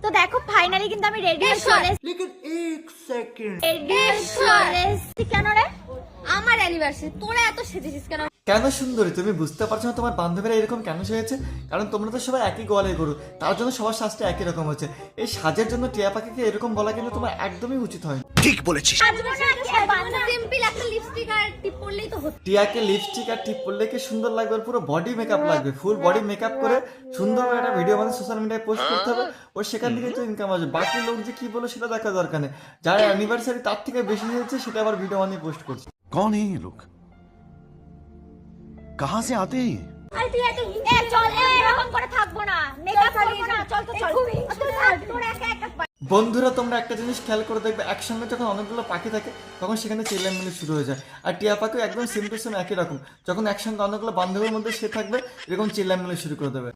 তো দেখো ফাইনালি কিন্তু আমি রেডি হয়ে চলে এসেছি। लेकिन एक सेकंड রেডি হয়ে চলে এসেছি কেন রে? আমার অ্যানিভার্সারি, তোরা এত সেজেছিস কেন? কেন সুন্দরী তুমি বুঝতে পারছো না তোমার বান্ধবীরা এরকম কেন সেজেছে? কারণ তোমরা তো সবাই একই গোয়ালের গরু, তার জন্য সবার সাজটা একই রকম হচ্ছে। এই সাজের জন্য টিয়া পাখিকে এরকম বলা কিন্তু তোমার একদমই উচিত হয়। ঠিক বলেছিস। সাজবো না কি বান্ধবী? সিম্পল একটা লিপস্টিক আর টিপ পরলেই তো হতো। টিয়াকে লিপস্টিক আর টিপ পরলে কি সুন্দর লাগবে? আর পুরো বডি মেকআপ লাগবে, ফুল বডি মেকআপ করে সুন্দর করে একটা ভিডিও বানিয়ে সোশ্যাল মিডিয়ায় পোস্ট করতে হবে। ওর সেখান থেকে তো ইনকাম আসবে। বাকি লোক যে কি বলে সেটা দেখা দরকার নেই। যার অ্যানিভার্সারি তার থেকে বেশি হয়েছে সেটা আবার ভিডিও বানিয়ে পোস্ট করছে। कौन है ये लोग? कहाँ से आते हैं ये? আরে তুই এত চল এরকম করে থাকবো না, মেকআপ করবো না, চল তো চল। তোর একা একা বন্ধুরা তোমরা একটা জিনিস খেয়াল করে দেখবে, একসঙ্গে যখন অনেকগুলো পাখি থাকে তখন সেখানে চিল্লামিল্লি শুরু হয়ে যায়। আর টিয়া পাখিও একদম সেম টু সেম একই রকম, যখন একসঙ্গে অনেকগুলো বান্ধবীর মধ্যে সে থাকবে এরকম চিল্লামিল্লি শুরু করে দেবে।